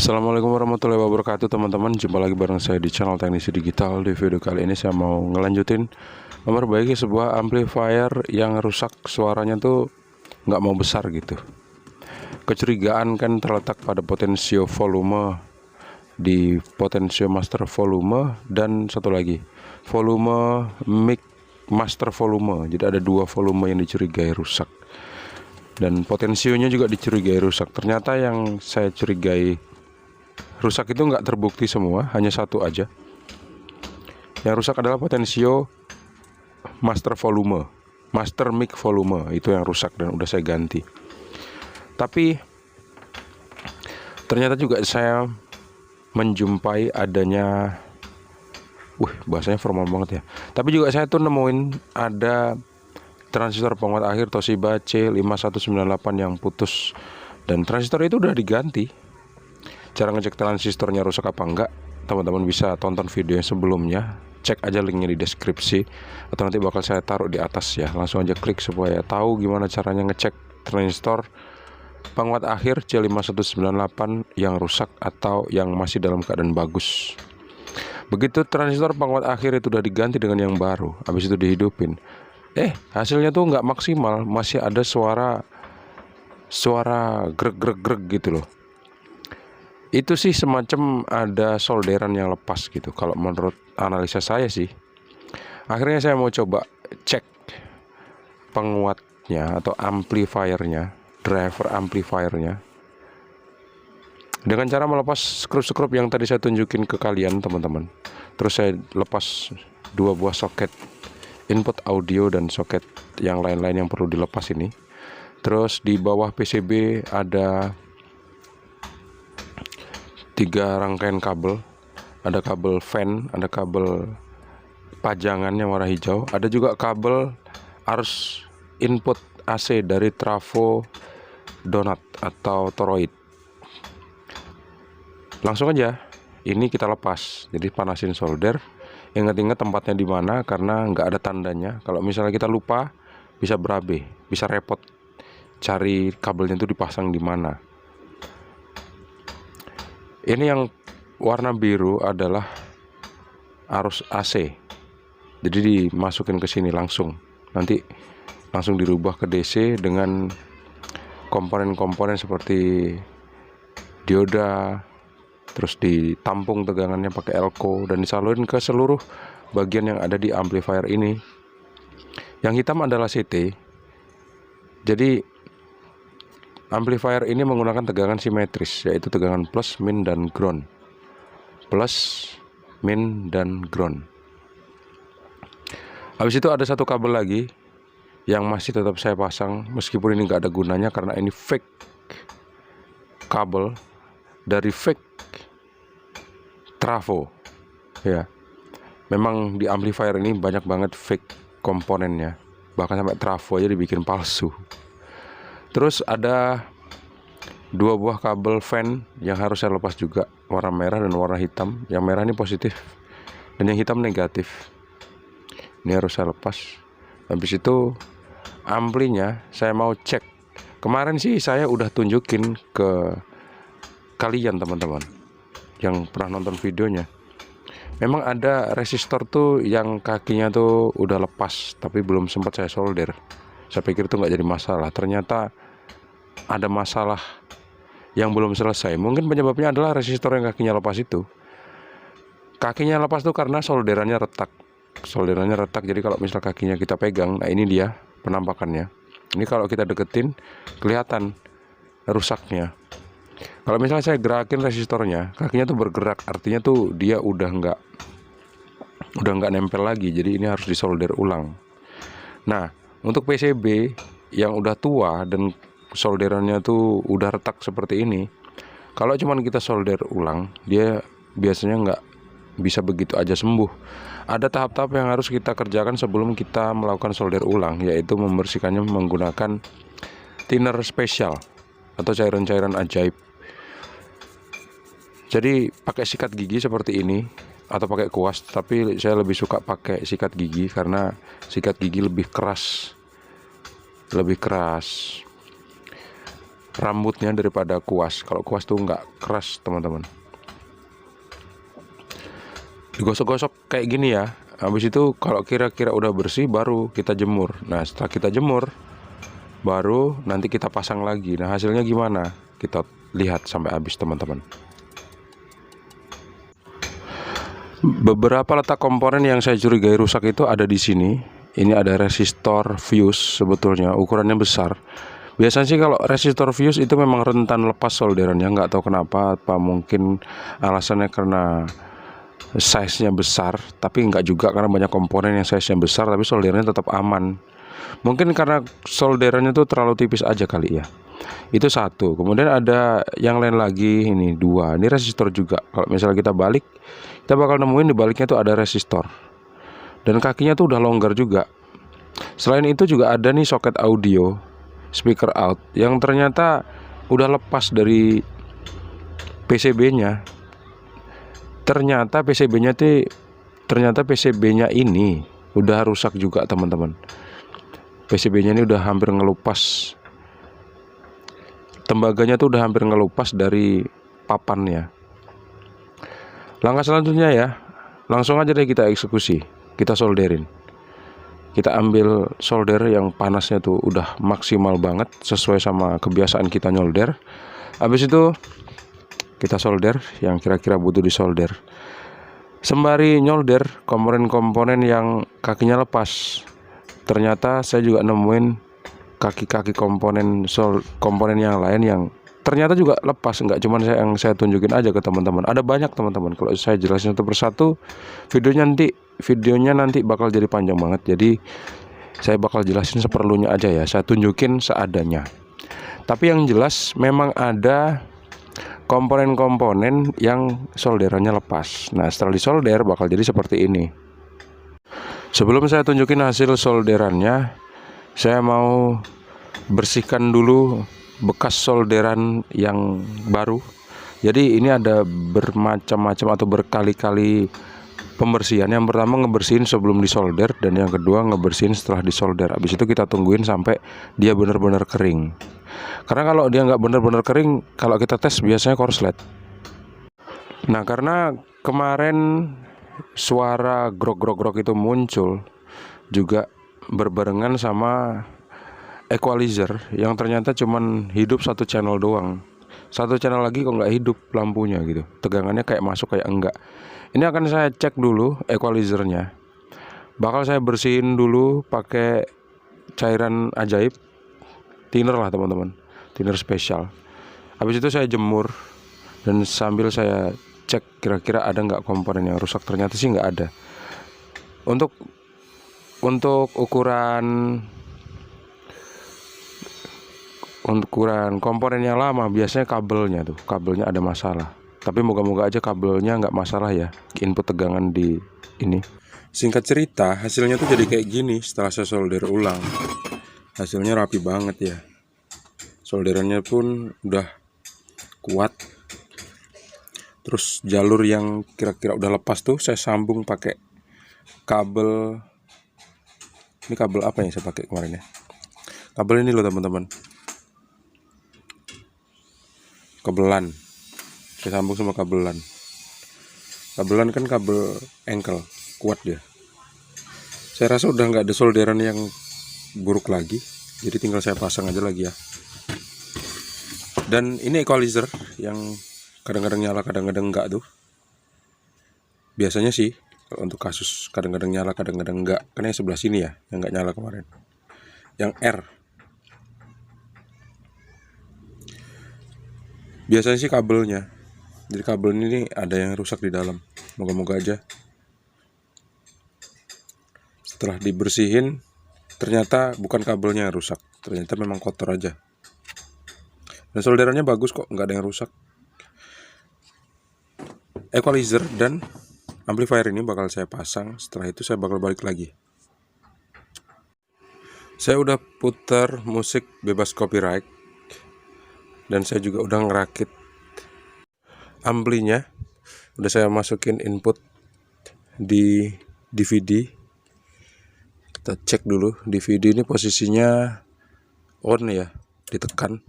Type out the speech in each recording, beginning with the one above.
Assalamualaikum warahmatullahi wabarakatuh teman-teman. Jumpa lagi bareng saya di channel Teknisi Digital. Di video kali ini saya mau ngelanjutin memperbaiki sebuah amplifier yang rusak, suaranya tuh nggak mau besar gitu. Kecurigaan kan terletak pada potensio volume, di potensio master volume, dan satu lagi volume mic master volume. Jadi ada dua volume yang dicurigai rusak, dan potensionya juga dicurigai rusak. Ternyata yang saya curigai rusak itu nggak terbukti semua, hanya satu aja. Yang rusak adalah potensio master volume, master mic volume, itu yang rusak dan udah saya ganti. Tapi ternyata juga saya menjumpai adanya, bahasanya formal banget ya. Tapi juga saya tuh nemuin ada transistor penguat akhir Toshiba C5198 yang putus, dan transistor itu udah diganti. Cara ngecek transistornya rusak apa enggak, teman-teman bisa tonton video yang sebelumnya, cek aja linknya di deskripsi, atau nanti bakal saya taruh di atas ya. Langsung aja klik supaya tahu gimana caranya ngecek transistor penguat akhir C5198 yang rusak atau yang masih dalam keadaan bagus. Begitu transistor penguat akhir itu udah diganti dengan yang baru, habis itu dihidupin, hasilnya tuh nggak maksimal, masih ada suara greg gitu loh. Itu sih semacam ada solderan yang lepas gitu, kalau menurut analisa saya sih. Akhirnya saya mau coba cek penguatnya atau amplifiernya, driver amplifiernya, dengan cara melepas skrup-skrup yang tadi saya tunjukin ke kalian teman-teman. Terus saya lepas dua buah soket input audio dan soket yang lain-lain yang perlu dilepas ini. Terus di bawah PCB ada 3 rangkaian kabel, ada kabel fan, ada kabel pajangan yang warna hijau, ada juga kabel arus input AC dari trafo donat atau toroid. Langsung aja ini kita lepas. Jadi panasin solder, ingat-ingat tempatnya di mana karena nggak ada tandanya. Kalau misalnya kita lupa, bisa berabe, bisa repot cari kabelnya itu dipasang di mana. Ini yang warna biru adalah arus AC. Jadi dimasukin ke sini langsung. Nanti langsung dirubah ke DC dengan komponen-komponen seperti dioda. Terus ditampung tegangannya pakai elko dan disalurin ke seluruh bagian yang ada di amplifier ini. Yang hitam adalah CT. Jadi amplifier ini menggunakan tegangan simetris, yaitu tegangan plus, min, dan ground. Plus, min, dan ground. Habis itu ada satu kabel lagi yang masih tetap saya pasang, meskipun ini nggak ada gunanya karena ini fake kabel dari fake trafo. Ya, memang di amplifier ini banyak banget fake komponennya, bahkan sampai trafo aja dibikin palsu. Terus ada 2 buah kabel fan yang harus saya lepas juga, warna merah dan warna hitam. Yang merah ini positif dan yang hitam negatif. Ini harus saya lepas. Habis itu amplinya saya mau cek. Kemarin sih saya udah tunjukin ke kalian teman-teman yang pernah nonton videonya. Memang ada resistor tuh yang kakinya tuh udah lepas, tapi belum sempat saya solder. Saya pikir itu nggak jadi masalah. Ternyata ada masalah yang belum selesai. Mungkin penyebabnya adalah resistor yang kakinya lepas itu. Kakinya lepas tuh karena solderannya retak. Solderannya retak, jadi kalau misal kakinya kita pegang, nah ini dia penampakannya. Ini kalau kita deketin kelihatan rusaknya. Kalau misalnya saya gerakin resistornya, kakinya tuh bergerak, artinya tuh dia udah nggak nempel lagi. Jadi ini harus disolder ulang. Nah, untuk PCB yang udah tua dan solderannya tuh udah retak seperti ini, kalau cuman kita solder ulang, dia biasanya nggak bisa begitu aja sembuh. Ada tahap-tahap yang harus kita kerjakan sebelum kita melakukan solder ulang, yaitu membersihkannya menggunakan thinner spesial atau cairan-cairan ajaib. Jadi pakai sikat gigi seperti ini atau pakai kuas, tapi saya lebih suka pakai sikat gigi karena sikat gigi lebih keras. rambutnya daripada kuas. Kalau kuas tuh nggak keras teman-teman. Digosok-gosok kayak gini ya. Habis itu kalau kira-kira udah bersih baru kita jemur. Nah setelah kita jemur baru nanti kita pasang lagi. Nah hasilnya gimana? Kita lihat sampai habis teman-teman. Beberapa letak komponen yang saya curigai rusak itu ada di sini. Ini ada resistor fuse, sebetulnya ukurannya besar. Biasanya sih kalau resistor fuse itu memang rentan lepas solderannya, nggak tahu kenapa, apa mungkin alasannya karena size-nya besar, tapi nggak juga karena banyak komponen yang size-nya besar tapi solderannya tetap aman. Mungkin karena solderannya tuh terlalu tipis aja kali ya. Itu satu. Kemudian ada yang lain lagi, ini dua. Ini resistor juga. Kalau misalnya kita balik, kita bakal nemuin di baliknya tuh ada resistor. Dan kakinya tuh udah longgar juga. Selain itu juga ada nih soket audio, speaker out, yang ternyata udah lepas dari PCB-nya. Ternyata PCB-nya ini udah rusak juga teman-teman. PCB-nya ini udah hampir ngelupas. Tembaganya tuh udah hampir ngelupas dari papannya. Langkah selanjutnya ya, langsung aja deh kita eksekusi. Kita solderin. Kita ambil solder yang panasnya tuh udah maksimal banget sesuai sama kebiasaan kita nyolder. Habis itu kita solder yang kira-kira butuh disolder. Sembari nyolder komponen-komponen yang kakinya lepas. Ternyata saya juga nemuin kaki-kaki komponen yang lain yang ternyata juga lepas. Nggak cuma yang saya tunjukin aja ke teman-teman, ada banyak teman-teman. Kalau saya jelasin satu persatu, videonya nanti bakal jadi panjang banget. Jadi saya bakal jelasin seperlunya aja ya, saya tunjukin seadanya. Tapi yang jelas memang ada komponen-komponen yang solderannya lepas. Nah setelah disolder bakal jadi seperti ini. Sebelum saya tunjukin hasil solderannya, saya mau bersihkan dulu bekas solderan yang baru. Jadi ini ada bermacam-macam atau berkali-kali pembersihan. Yang pertama ngebersihin sebelum disolder, dan yang kedua ngebersihin setelah disolder. Habis itu kita tungguin sampai dia benar-benar kering. Karena kalau dia nggak benar-benar kering, kalau kita tes biasanya korslet. Nah karena kemarin suara grok-grok-grok itu muncul juga berbarengan sama equalizer yang ternyata cuman hidup satu channel doang. Satu channel lagi kok nggak hidup lampunya gitu. Tegangannya kayak masuk kayak enggak. Ini akan saya cek dulu equalizernya. Bakal saya bersihin dulu pakai cairan ajaib, thinner lah teman-teman, thinner spesial. Habis itu saya jemur dan sambil saya cek kira-kira ada nggak komponen yang rusak. Ternyata sih nggak ada. Untuk ukuran komponen yang lama biasanya kabelnya ada masalah. Tapi moga-moga aja kabelnya nggak masalah ya, input tegangan di ini. Singkat cerita, hasilnya tuh jadi kayak gini setelah saya solder ulang. Hasilnya rapi banget ya. Solderannya pun udah kuat. Terus jalur yang kira-kira udah lepas tuh saya sambung pakai kabel. Ini kabel apa yang saya pakai kemarin ya? Kabel ini loh teman-teman. Kabelan. Saya sambung sama kabelan. Kabelan kan kabel engkel, kuat dia. Saya rasa udah nggak ada solderan yang buruk lagi. Jadi tinggal saya pasang aja lagi ya. Dan ini equalizer yang kadang-kadang nyala, kadang-kadang enggak tuh. Biasanya sih kalau untuk kasus kadang-kadang nyala, kadang-kadang enggak. Karena yang sebelah sini ya, yang enggak nyala kemarin. Yang R. Biasanya sih kabelnya. Jadi kabel ini ada yang rusak di dalam. Moga-moga aja setelah dibersihin ternyata bukan kabelnya yang rusak. Ternyata memang kotor aja. Dan solderannya bagus kok, nggak ada yang rusak. Equalizer dan amplifier ini bakal saya pasang. Setelah itu saya bakal balik lagi. Saya udah putar musik bebas copyright. Dan saya juga udah ngerakit amplinya. Udah saya masukin input di DVD. Kita cek dulu DVD ini posisinya on ya, ditekan.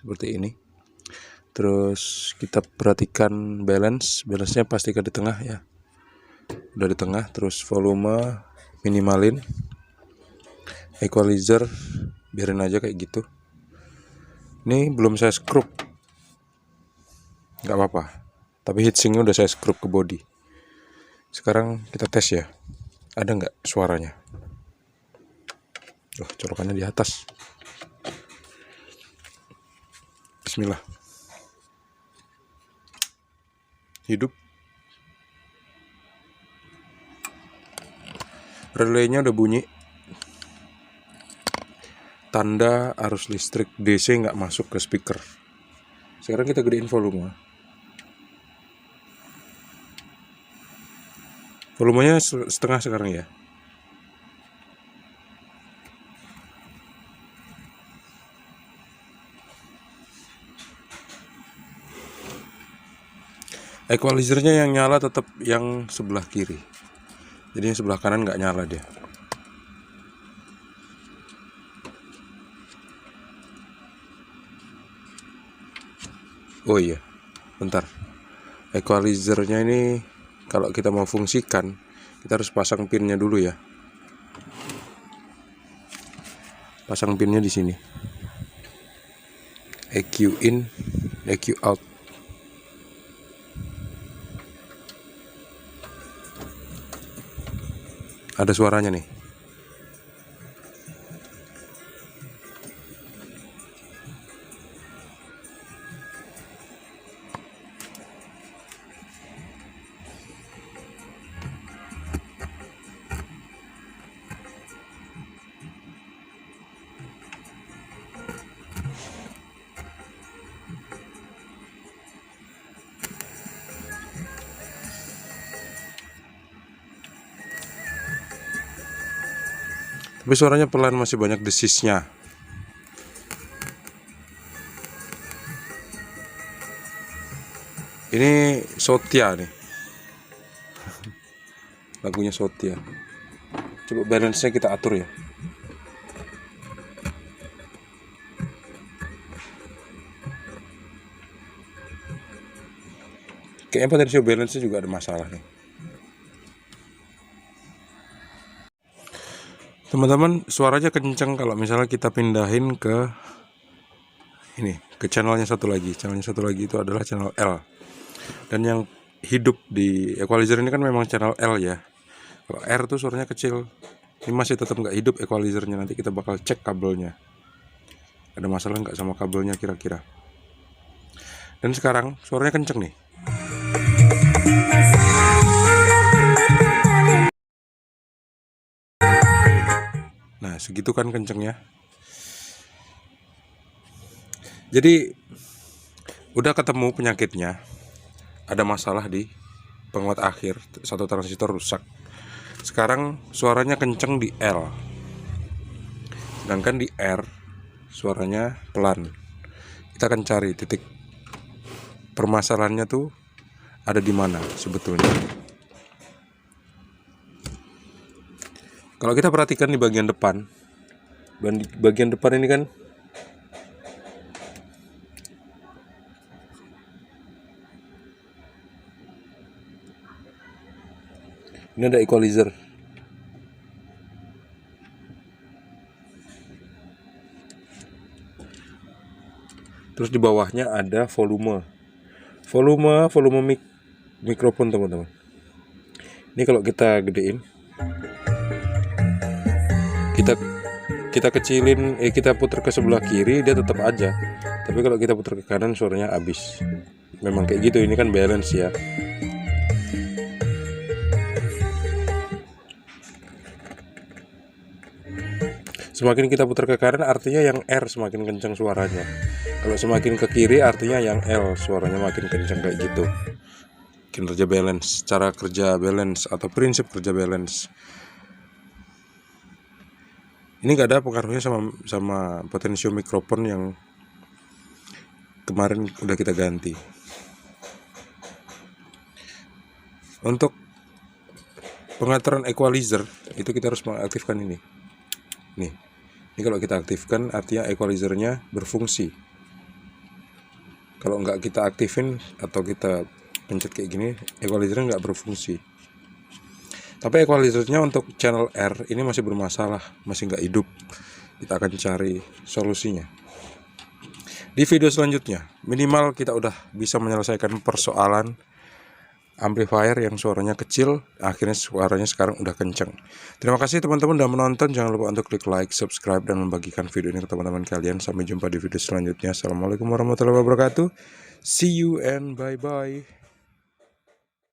seperti ini. Terus kita perhatikan balance-nya pastikan di tengah ya. Udah di tengah. Terus volume minimalin. Equalizer biarin aja kayak gitu. Ini belum saya scrub, nggak apa-apa. Tapi heatsinknya udah saya scrub ke body. Sekarang kita tes ya, ada nggak suaranya? Colokannya di atas. Bismillah. Hidup. Relaynya udah bunyi. Tanda arus listrik DC nggak masuk ke speaker. Sekarang kita gedein volume. Volumenya setengah sekarang ya. Equalizernya yang nyala tetap yang sebelah kiri. Jadi yang sebelah kanan nggak nyala dia. Oh iya, bentar. Equalizernya ini kalau kita mau fungsikan, kita harus pasang pinnya dulu ya. Pasang pinnya di sini. EQ in, EQ out. Ada suaranya nih. Tapi suaranya pelan, masih banyak desisnya. Ini Sotia nih. Lagunya Sotia. Coba balance-nya kita atur ya. Kayaknya potential balance-nya juga ada masalah nih. Teman-teman, suaranya kenceng kalau misalnya kita pindahin ke ini, ke channelnya satu lagi. Channelnya satu lagi itu adalah channel L. Dan yang hidup di equalizer ini kan memang channel L ya. Kalau R tuh suaranya kecil. Ini masih tetap nggak hidup equalizernya. Nanti kita bakal cek kabelnya. Ada masalah nggak sama kabelnya kira-kira. Dan sekarang suaranya kenceng nih. Nah, segitu kan kencengnya. Jadi udah ketemu penyakitnya. Ada masalah di penguat akhir, satu transistor rusak. Sekarang suaranya kenceng di L. Sedangkan di R suaranya pelan. Kita akan cari titik permasalahannya tuh ada di mana sebetulnya. Kalau kita perhatikan di bagian depan ini kan ini ada equalizer. Terus di bawahnya ada volume mikrofon teman-teman. Ini kalau kita gedein, kita kecilin, kita putar ke sebelah kiri dia tetap aja. Tapi kalau kita putar ke kanan suaranya habis. Memang kayak gitu, ini kan balance ya. Semakin kita putar ke kanan artinya yang R semakin kencang suaranya. Kalau semakin ke kiri artinya yang L suaranya makin kencang, kayak gitu. Kinerja balance, cara kerja balance atau prinsip kerja balance. Ini gak ada pengaruhnya sama potential mikrofon yang kemarin udah kita ganti. Untuk pengaturan equalizer itu kita harus mengaktifkan ini. Nih, ini kalau kita aktifkan artinya equalizernya berfungsi. Kalau nggak kita aktifin atau kita pencet kayak gini, equalizernya nggak berfungsi. Tapi equalizernya untuk channel R ini masih bermasalah, masih nggak hidup. Kita akan cari solusinya di video selanjutnya. Minimal kita udah bisa menyelesaikan persoalan amplifier yang suaranya kecil, akhirnya suaranya sekarang udah kenceng. Terima kasih teman-teman udah menonton. Jangan lupa untuk klik like, subscribe, dan membagikan video ini ke teman-teman kalian. Sampai jumpa di video selanjutnya. Assalamualaikum warahmatullahi wabarakatuh. See you and bye-bye.